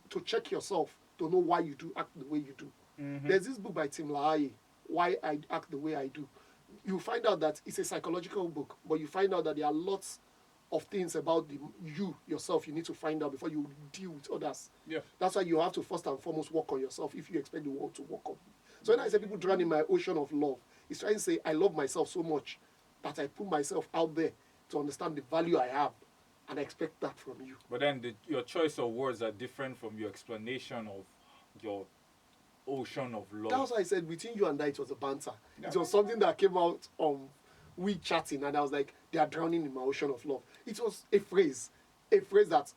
to check yourself to know why you do act the way you do. There's this book by Tim LaHaye, Why I Act the Way I Do. You find out that it's a psychological book, but you find out that there are lots of things about you yourself you need to find out before you deal with others. Yeah. That's why you have to first and foremost work on yourself if you expect the world to work on you. So when I say people drown in my ocean of love, it's trying to say I love myself so much that I put myself out there to understand the value I have, and I expect that from you. But then your choice of words are different from your explanation of your ocean of love. That's why I said between you and I, it was a banter. Yeah. It was something that came out on we chatting, and I was like, they are drowning in my ocean of love. It was a phrase that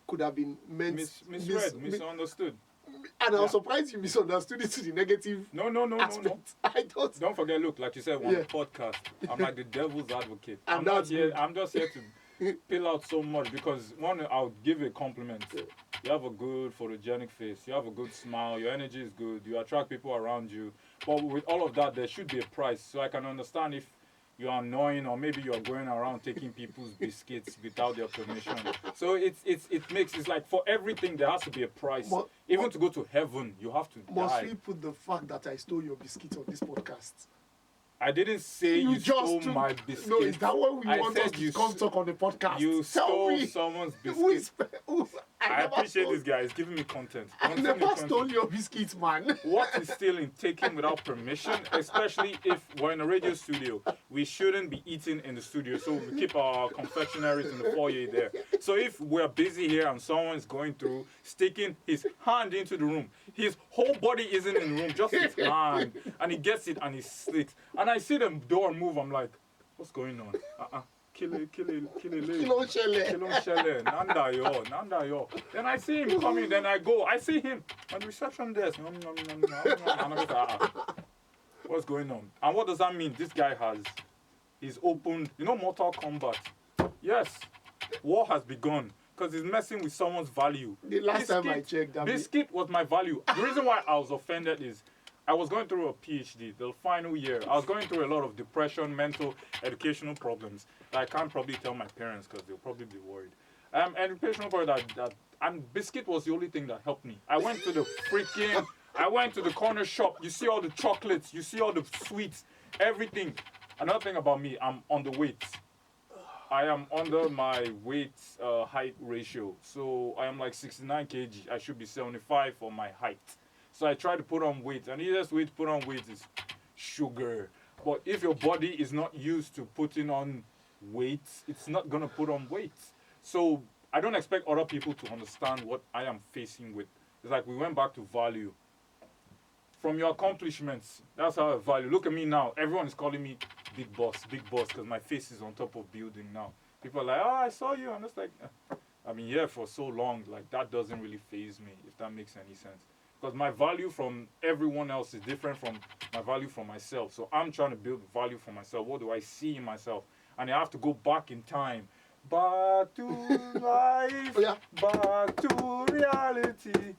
could have been meant Misread, misunderstood. And I was surprised you misunderstood it to the negative aspect. I don't. Don't forget, look, like you said, one podcast, I'm like the devil's advocate. I'm not here. I'm just here to pill out so much because one, I'll give a compliment. You have a good photogenic face. You have a good smile. Your energy is good. You attract people around you. But with all of that, there should be a price. So I can understand if you are annoying or maybe you are going around taking people's biscuits without their permission. So it's like for everything there has to be a price. Even to go to heaven, you have to die. Must we put the fact that I stole your biscuit on this podcast? I didn't say you stole my biscuit. No, is that what we want us to come talk on the podcast? You stole someone's biscuit. I appreciate this guy. He's giving me content. I never stole your biscuits, man. What is stealing? Taking without permission, especially if we're in a radio studio. We shouldn't be eating in the studio, so we keep our confectionaries in the foyer there. So if we're busy here and someone's going through, sticking his hand into the room, his whole body isn't in the room, just his hand, and he gets it and he slicks. And I see the door move, I'm like, what's going on? Kilo shele. Nanda yo. Then I see him coming, then I go. I see him on the reception desk. And I'm like, what's going on? And what does that mean? This guy he's opened, Mortal Kombat. Yes, war has begun. Because he's messing with someone's value. The last time I checked, biscuit was my value. The reason why I was offended is I was going through a PhD, the final year. I was going through a lot of depression, mental, educational problems that I can't probably tell my parents because they'll probably be worried. Educational problem and biscuit was the only thing that helped me. I went to the corner shop. You see all the chocolates, you see all the sweets, everything. Another thing about me, I'm underweight. I am under my weight-height ratio. So I am like 69 kg. I should be 75 for my height. So I try to put on weight. And the easiest way to put on weight is sugar. But if your body is not used to putting on weight, it's not going to put on weight. So I don't expect other people to understand what I am facing with. It's like we went back to value. From your accomplishments, that's how I value. Look at me now. Everyone is calling me big boss, because my face is on top of building now. People are like, oh, I saw you. I'm just like, I've been here for so long. Like, that doesn't really faze me, if that makes any sense. Because my value from everyone else is different from my value from myself. So I'm trying to build value for myself. What do I see in myself? And I have to go back in time. Back to life. Back to reality.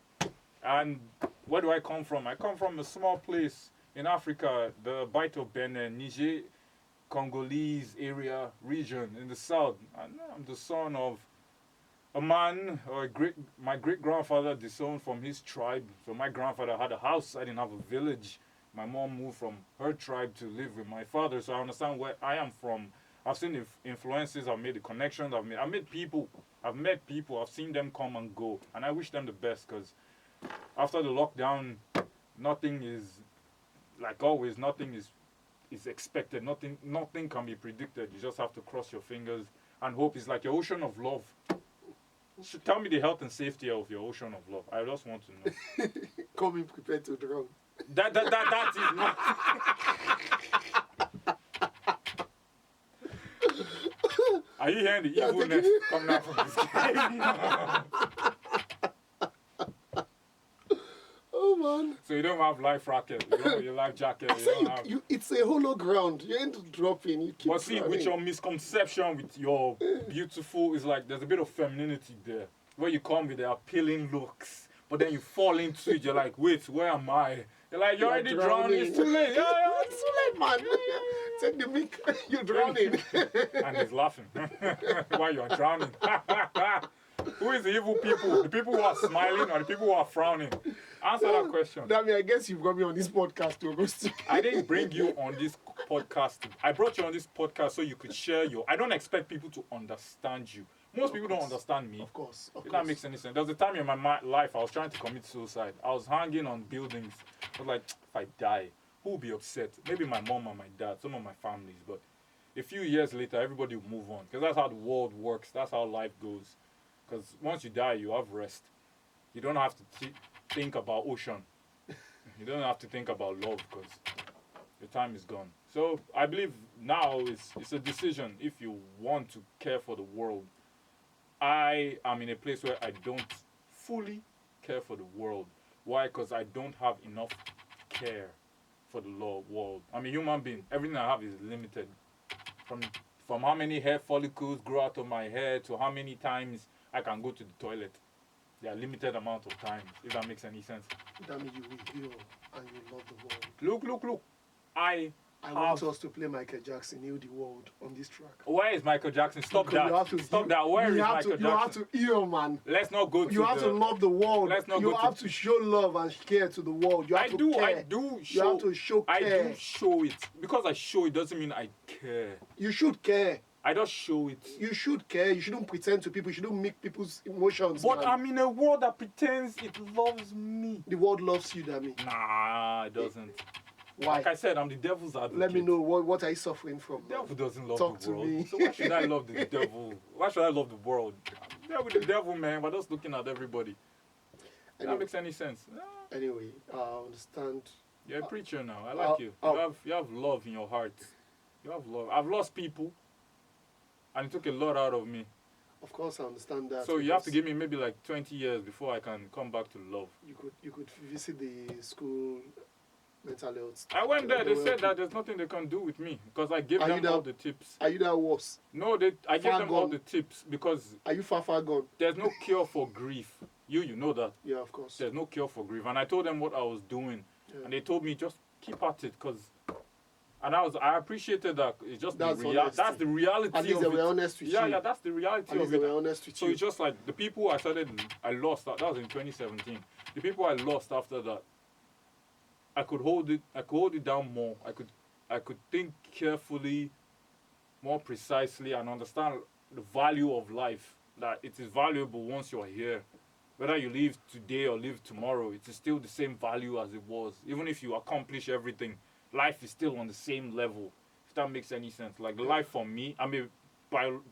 And where do I come from? I come from a small place in Africa, the Bight of Benin, Niger, Congolese area, region in the south. And I'm the son of a man, my great-grandfather disowned from his tribe. So my grandfather had a house, I didn't have a village. My mom moved from her tribe to live with my father, so I understand where I am from. I've seen the influences, I've made the connections, I've met people, I've seen them come and go. And I wish them the best, because after the lockdown, nothing is, like always, nothing is expected. Nothing can be predicted. You just have to cross your fingers and hope. It's like your ocean of love. Tell me the health and safety of your ocean of love. I just want to know. Coming prepared to drown. That is not. Are you hearing the evilness coming out from this guy? Oh man. So you don't have life racket, you don't have your life jacket. It's a hollow ground. You ain't dropping. You keep. But see, with your misconception, with your beautiful, it's like there's a bit of femininity there, where you come with the appealing looks, but then you fall into it. You're like, wait, where am I? You're like, you're already drowning. It's too late. It's too late, man. Take the mic. You're drowning. And he's laughing while you're drowning. Who is the evil people? The people who are smiling or the people who are frowning? Answer that question. I guess you've got me on this podcast to Augustine. I didn't bring you on this podcast. I brought you on this podcast so you could share your. I don't expect people to understand you. Most people don't understand me. Of course. If that makes any sense. There was a time in my life I was trying to commit suicide. I was hanging on buildings. I was like, if I die, who will be upset? Maybe my mom and my dad, some of my families. But a few years later, everybody will move on. Because that's how the world works. That's how life goes. Because once you die, you have rest. You don't have to think about ocean. You don't have to think about love because your time is gone. So I believe now it's a decision if you want to care for the world. I am in a place where I don't fully care for the world. Why? Because I don't have enough care for the world. I'm a human being. Everything I have is limited. From how many hair follicles grow out of my hair to how many times I can go to the toilet. There are limited amount of times, if that makes any sense. That means you will heal and you love the world. Look. I want us to play Michael Jackson, Heal the World, on this track. Where is Michael Jackson? Stop because that. Stop that. Where is Michael Jackson? You have to heal, man. Let's not go to You have to love the world. Let's not you go have to show love and care to the world. You have to care. I do show. You have to show care. I do show it. Because I show it doesn't mean I care. You should care. I just show it. You should care. You shouldn't pretend to people. You shouldn't make people's emotions. But man. I'm in a world that pretends it loves me. The world loves you, Dami. Nah, it doesn't. Why? Like I said, I'm the devil's advocate. Let me know what are you suffering from. The devil doesn't love Talk the world. to me. So why should I love the devil? Why should I love the world? I'm there with the devil, man. We're just looking at everybody. Anyway, that makes any sense. Anyway, I understand. You're a preacher now. I like you. You have love in your heart. You have love. I've lost people, and it took a lot out of me. Of course, I understand that. So you have to give me maybe like 20 years before I can come back to love. You could visit the school mental health. I went there. They said that there's nothing they can do with me because I gave them all the tips. Are you that worse? No, I gave them all the tips because. Are you far gone? There's no cure for grief. You know that. Yeah, of course. There's no cure for grief, and I told them what I was doing, and they told me just keep at it, I appreciated that. It's just that's the reality. At least they were honest with you. Yeah, that's the reality of it. They were honest with you. So it's just like the people I lost. That was in 2017. The people I lost after that, I could hold it down more. I could think carefully, more precisely, and understand the value of life. That it is valuable once you're here. Whether you live today or live tomorrow, it is still the same value as it was. Even if you accomplish everything, life is still on the same level. If that makes any sense. Like life for me, I'm a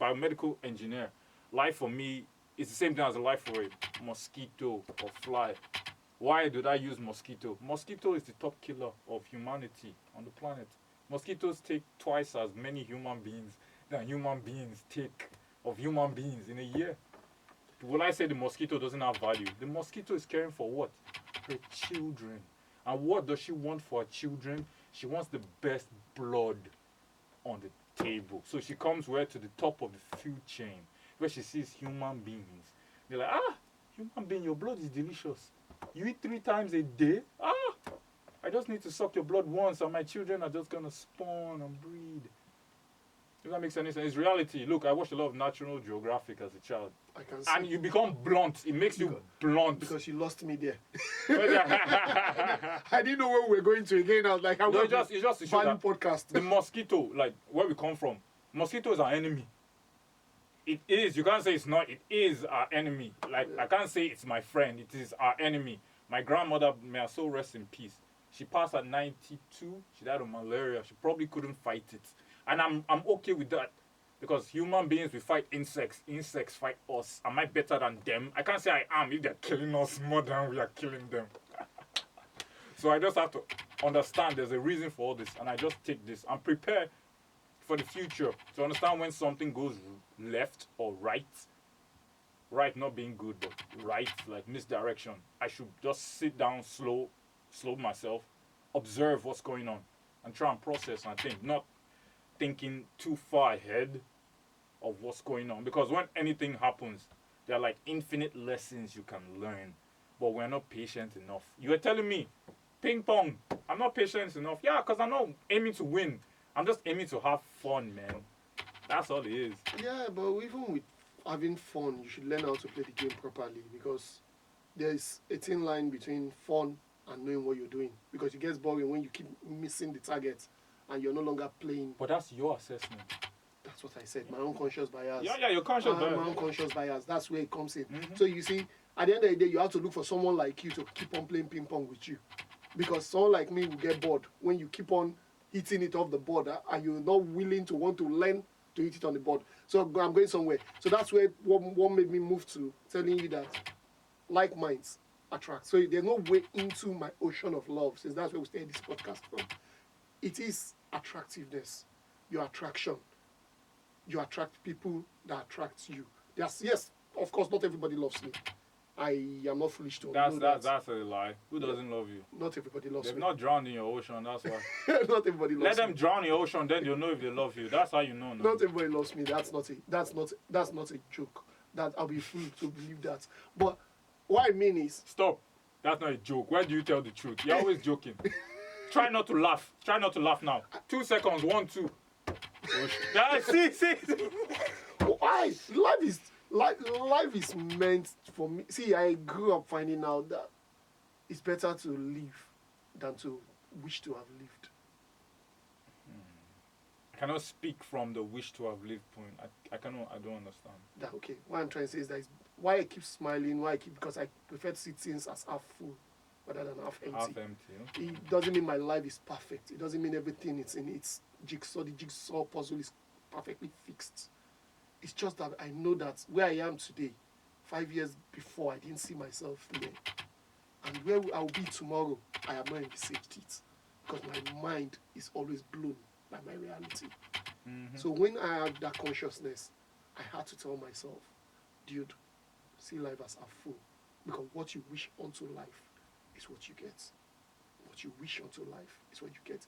biomedical engineer. Life for me is the same thing as a life for a mosquito or fly. Why did I use mosquito? Mosquito is the top killer of humanity on the planet. Mosquitoes take twice as many human beings than human beings take of human beings in a year. Will I say the mosquito doesn't have value? The mosquito is caring for what? Her children. And what does she want for her children? She wants the best blood on the table. So she comes where to the top of the food chain, where she sees human beings. They're like, human being, your blood is delicious. You eat 3 times a day? I just need to suck your blood once and my children are just going to spawn and breed. If that makes any sense. It's reality. Look, I watched a lot of National Geographic as a child. I can see. And you become blunt. It makes you blunt. Because you lost me there. I didn't know where we were going to again. I was like, it's just to show that podcast. The mosquito, like where we come from, mosquito is our enemy. It is. You can't say it's not. It is our enemy. Like, I can't say it's my friend. It is our enemy. My grandmother, may her soul rest in peace. She passed at 92. She died of malaria. She probably couldn't fight it. And I'm okay with that. Because human beings, we fight insects. Insects fight us. Am I better than them? I can't say I am if they're killing us more than we are killing them. So I just have to understand there's a reason for all this. And I just take this. I'm prepared for the future to understand when something goes left or right. Right not being good, but right, like misdirection. I should just sit down, slow myself, observe what's going on, and try and process and think. Not thinking too far ahead of what's going on. Because when anything happens, there are like infinite lessons you can learn. But we're not patient enough. You were telling me, ping pong, I'm not patient enough. Yeah, because I'm not aiming to win. I'm just aiming to have fun, man. That's all it is. Yeah, but even with having fun, you should learn how to play the game properly, because there is a thin line between fun and knowing what you're doing. Because it gets boring when you keep missing the target and you're no longer playing. But that's your assessment. That's what I said. My unconscious bias. Yeah, your conscious bias. My unconscious bias. That's where it comes in. Mm-hmm. So you see, at the end of the day, you have to look for someone like you to keep on playing ping pong with you, because someone like me will get bored when you keep on hitting it off the board and you're not willing to want to learn to hit it on the board. So I'm going somewhere. So that's where what made me move to telling you that like minds attract. So there's no way into my ocean of love, since that's where we started this podcast from. It is attractiveness, your attraction. You attract people that attract you. Yes, of course, not everybody loves me. I am not foolish to know that. That's a lie. Who doesn't love you? Not everybody loves They've me. not drowned in your ocean, that's why. Not everybody loves me. Let them drown in your ocean, then you'll know if they love you. That's how you know. No? Not everybody loves me. That's not a joke. That I'll be fool to believe that. But what I mean is, Stop. That's not a joke. Where do you tell the truth? You're always joking. Try not to laugh. Try not to laugh now. 2 seconds. 1, 2. Yeah, see. why life is meant for me. See, I grew up finding out that it's better to live than to wish to have lived. I cannot speak from the wish to have lived point. I don't understand. That okay. What I'm trying to say is that why I keep smiling, because I prefer to see things as half full rather than half empty. Half empty. It doesn't mean my life is perfect. It doesn't mean everything it's in its jigsaw. The jigsaw puzzle is perfectly fixed. It's just that I know that where I am today, 5 years before, I didn't see myself there. And where I'll be tomorrow, I have not envisaged it. Because my mind is always blown by my reality. Mm-hmm. So when I had that consciousness, I had to tell myself, dude, see life as a fool. Because what you wish onto life is what you get. What you wish onto life is what you get.